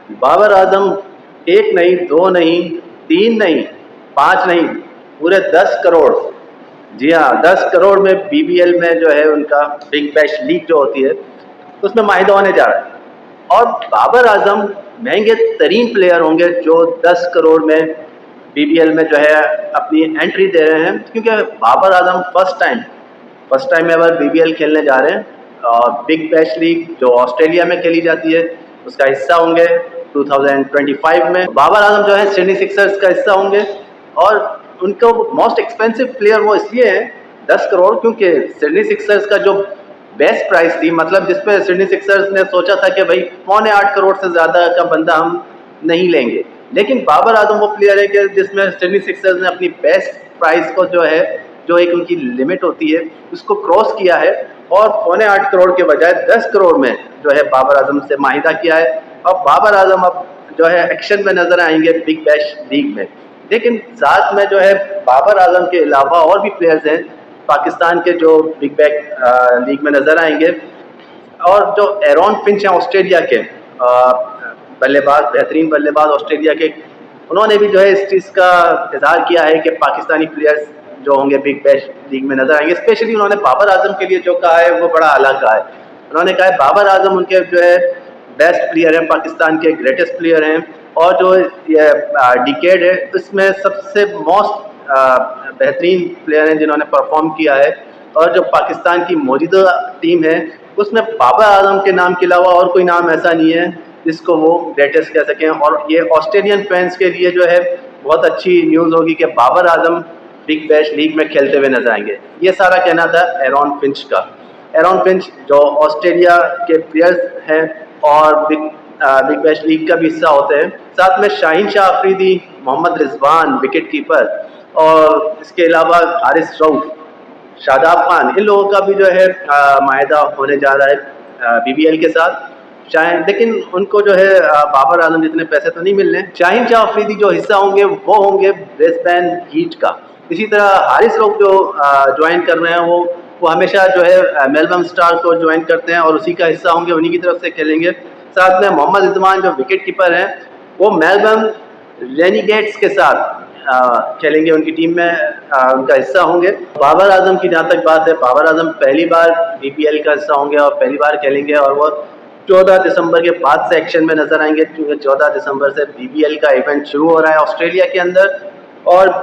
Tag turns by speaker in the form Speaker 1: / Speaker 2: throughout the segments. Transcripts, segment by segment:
Speaker 1: बाबर आजम एक नहीं, दो नहीं, तीन नहीं, पांच नहीं, पूरे 10 करोड़। जी हाँ, 10 करोड़ में बीबीएल में जो है उनका बिग बैश लीग जो होती है उसमें माहिदा होने जा रहा है। और बाबर आजम महंगे तरीन प्लेयर होंगे जो 10 करोड़ में बीबीएल में जो है अपनी एंट्री दे रहे हैं, क्योंकि Babar Azam first time ever BBL खेलने जा रहे हैं। और बिग बैश लीग जो ऑस्ट्रेलिया में खेली जाती है उसका हिस्सा होंगे 2025 में। बाबर आजम जो है सिडनी सिक्सर्स का हिस्सा होंगे। और उनको मोस्ट एक्सपेंसिव प्लेयर वो इसलिए है 10 करोड़, क्योंकि सिडनी सिक्सर्स का जो बेस्ट प्राइस थी, मतलब जिसपे सिडनी सिक्सर्स ने सोचा था कि भाई 7.25 करोड़ से ज़्यादा का बंदा हम नहीं लेंगे, लेकिन बाबर आजम वो प्लेयर है कि जिसमें सिडनी सिक्सर्स ने अपनी बेस्ट प्राइस को जो है, जो एक उनकी लिमिट होती है, उसको क्रॉस किया है और 7.25 करोड़ के बजाय 10 करोड़ में जो है बाबर आजम से माहिदा किया है। और बाबर आजम अब जो है एक्शन में नजर आएंगे बिग बैश लीग में। लेकिन साथ में जो है बाबर आजम के अलावा और भी प्लेयर्स हैं पाकिस्तान के जो बिग बैश लीग में नजर आएंगे। और जो एरॉन फिंच हैं ऑस्ट्रेलिया के बल्लेबाज, बेहतरीन बल्लेबाज ऑस्ट्रेलिया के, उन्होंने भी जो है इस चीज़ का इजहार किया है कि पाकिस्तानी प्लेयर्स जो होंगे बिग बैश लीग में नजर आएंगे। स्पेशली उन्होंने बाबर आजम के लिए जो कहा है वो बड़ा अलग कहा है। उन्होंने कहा है बाबर आजम उनके जो है बेस्ट प्लेयर हैं, पाकिस्तान के ग्रेटेस्ट प्लेयर हैं, और जो ये डिकेड है इसमें सबसे मोस्ट बेहतरीन प्लेयर हैं जिन्होंने परफॉर्म किया है। और जो पाकिस्तान की मौजूदा टीम है उसमें बाबर आजम के नाम के अलावा और कोई नाम ऐसा नहीं है जिसको वो ग्रेटेस्ट कह सकें। और ये ऑस्ट्रेलियन फैंस के लिए जो है बहुत अच्छी न्यूज़ होगी कि Babar Azam big bash league में खेलते हुए नजर आएंगे। ये सारा कहना था एरॉन फिंच का। एरॉन फिंच जो ऑस्ट्रेलिया के प्लेयर्स हैं और बिग बैश लीग का भी हिस्सा होते हैं। साथ में शाहीन शाह अफरीदी, मोहम्मद रिजवान विकेट कीपर, और इसके अलावा हारिस रऊफ, शादाब खान, इन लोगों का भी जो है माहिदा होने जा रहा है बीबीएल के साथ। शाहीन, लेकिन उनको जो है बाबर आजम जितने पैसे तो नहीं मिलने। शाहीन शाह अफरीदी जो हिस्सा होंगे वो होंगे ब्रिस्बेन हीट का। इसी तरह हारिस रऊफ जो ज्वाइन कर रहे हैं वो हमेशा जो है मेलबर्न स्टार को ज्वाइन करते हैं और उसी का हिस्सा होंगे, उन्हीं की तरफ से खेलेंगे। साथ में मोहम्मद रिजवान जो विकेट कीपर हैं वो मेलबर्न रेनिगेट्स के साथ खेलेंगे, उनकी टीम में उनका हिस्सा होंगे। बाबर आजम की जहाँ तक बात है, बाबर आजम पहली बार बीपीएल का हिस्सा होंगे और पहली बार खेलेंगे, और वो 14 दिसंबर के बाद से एक्शन में नजर आएंगे, क्योंकि 14 दिसंबर से बीबीएल का इवेंट शुरू हो रहा है ऑस्ट्रेलिया के अंदर। और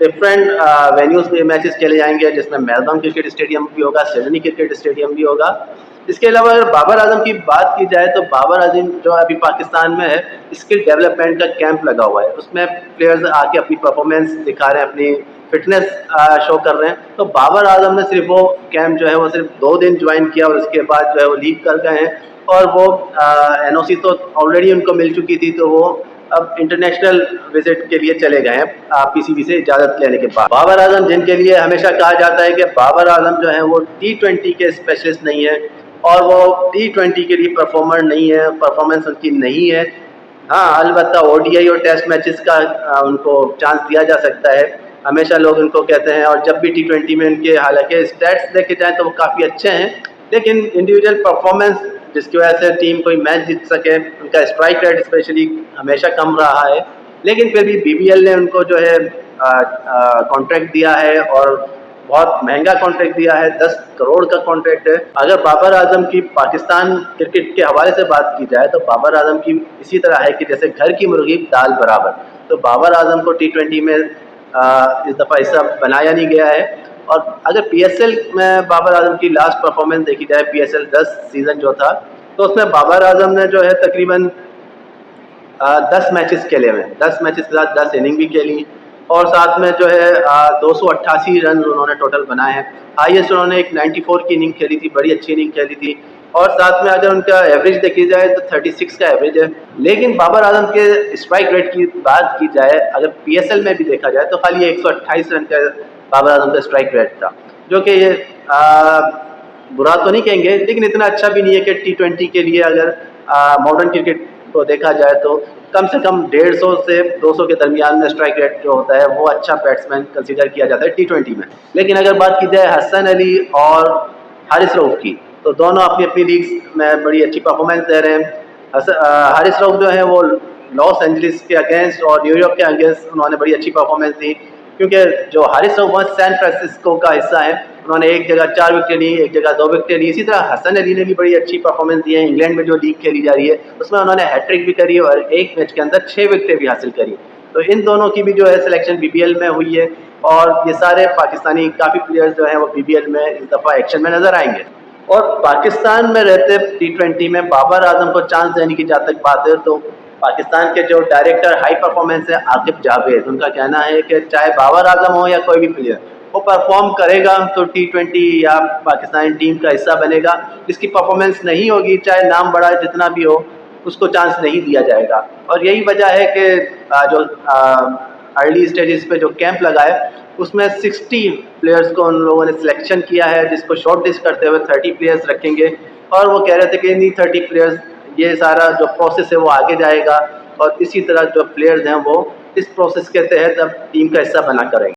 Speaker 1: डिफरेंट वेन्यूज में मैचेस खेले जाएंगे, जिसमें मेलबर्न क्रिकेट स्टेडियम भी होगा, सिडनी क्रिकेट स्टेडियम भी होगा। इसके अलावा अगर बाबर आजम की बात की जाए तो बाबर आजम जो अभी पाकिस्तान में है स्किल डेवलपमेंट का कैंप लगा हुआ है, उसमें प्लेयर्स आके अपनी परफॉर्मेंस दिखा रहे हैं, अपनी फिटनेस शो कर रहे हैं। तो बाबर आजम ने सिर्फ वो कैंप जो है वो सिर्फ 2 दिन ज्वाइन किया और उसके बाद जो है वो लीव कर गए हैं। और वो एनओसी तो ऑलरेडी उनको मिल चुकी थी, तो वो अब इंटरनेशनल विजिट के लिए चले गए हैं पीसीबी से इजाज़त लेने के बाद। बाबर आजम जिनके लिए हमेशा कहा जाता है कि बाबर आजम जो है वो T20 के स्पेशलिस्ट नहीं है और वो T20 के लिए परफॉर्मर नहीं है, परफॉर्मेंस उनकी नहीं है। हाँ, अलबत्ता ओडीआई और टेस्ट मैचेस का उनको चांस दिया जा सकता है, हमेशा लोग उनको कहते हैं। और जब भी T20 में उनके हालांकि स्टैट्स देखे जाएँ तो वो काफ़ी अच्छे हैं, लेकिन इंडिविजुअल परफॉर्मेंस जिसकी वजह से टीम कोई मैच जीत सके, उनका स्ट्राइक रेट स्पेशली हमेशा कम रहा है। लेकिन फिर भी बीबीएल ने उनको जो है कॉन्ट्रैक्ट दिया है, और बहुत महंगा कॉन्ट्रैक्ट दिया है, 10 करोड़ का कॉन्ट्रैक्ट है। अगर बाबर आजम की पाकिस्तान क्रिकेट के हवाले से बात की जाए तो बाबर आजम की इसी तरह है कि जैसे घर की मुर्गी दाल बराबर। तो बाबर आजम को T20 में इस दफ़ा हिस्सा बनाया नहीं गया है। और अगर पीएसएल में बाबर आजम की लास्ट परफॉर्मेंस देखी जाए, पीएसएल 10 सीज़न जो था, तो उसमें बाबर आजम ने जो है तकरीबन 10 मैचेस खेले हुए हैं, 10 मैचेस के साथ 10 इनिंग भी खेली, और साथ में जो है 288 रन उन्होंने टोटल बनाए हैं। हाईएस्ट उन्होंने एक 94 की इनिंग खेली थी, बड़ी अच्छी इनिंग खेली थी। और साथ में अगर उनका एवरेज देखी जाए तो 36 का एवरेज है। लेकिन बाबर आजम के स्ट्राइक रेट की बात की जाए, अगर पीएसएल में भी देखा जाए तो खाली 128 रन का बाबर आजम का स्ट्राइक रेट था, जो कि ये बुरा तो नहीं कहेंगे, लेकिन इतना अच्छा भी नहीं है कि T20 के लिए अगर मॉडर्न क्रिकेट को देखा जाए तो कम से कम 150 से 200 के दरमियान में स्ट्राइक रेट जो होता है वो अच्छा बैट्समैन कंसीडर किया जाता है T20 में। लेकिन अगर बात की जाए हसन अली और हारिस रऊफ की, तो दोनों अपनी अपनी लीग्स में बड़ी अच्छी परफॉर्मेंस दे रहे हैं। हारिस रऊफ जो है वो लॉस एंजलिस के अगेंस्ट और न्यूयॉर्क के अगेंस्ट उन्होंने बड़ी अच्छी परफॉर्मेंस दी, क्योंकि जो हारिस रऊफ सैन फ्रांसिस्को का हिस्सा है, उन्होंने एक जगह 4 विकेट ली, एक जगह 2 विकेट ली। इसी तरह हसन अली ने भी बड़ी अच्छी परफॉर्मेंस दी है। इंग्लैंड में जो लीग खेली जा रही है उसमें उन्होंने हैट्रिक भी करी और एक मैच के अंदर 6 विकेटें भी हासिल करी। तो इन दोनों की भी जो है सिलेक्शन बीबीएल में हुई है और ये सारे पाकिस्तानी काफ़ी प्लेयर्स जो हैं वो बीबीएल में इस दफ़ा एक्शन में नज़र आएंगे। और पाकिस्तान में रहते T20 में बाबर आजम को चांस देने की जहाँ तक बात है, तो पाकिस्तान के जो डायरेक्टर हाई परफॉर्मेंस है आकिब जावेद, उनका कहना है कि चाहे बाबर आजम हो या कोई भी प्लेयर, वो परफॉर्म करेगा तो T20 या पाकिस्तानी टीम का हिस्सा बनेगा। जिसकी परफॉर्मेंस नहीं होगी, चाहे नाम बड़ा जितना भी हो, उसको चांस नहीं दिया जाएगा। और यही वजह है कि जो अर्ली स्टेजेस पे जो कैंप लगाए उसमें 60 प्लेयर्स को उन लोगों ने सिलेक्शन किया है, जिसको शॉर्ट लिस्ट करते हुए 30 प्लेयर्स रखेंगे। और वो कह रहे थे कि इन्हीं 30 प्लेयर्स, ये सारा जो प्रोसेस है वो आगे जाएगा और इसी तरह जो प्लेयर्स हैं वो इस प्रोसेस के तहत अब टीम का हिस्सा बना करेंगे।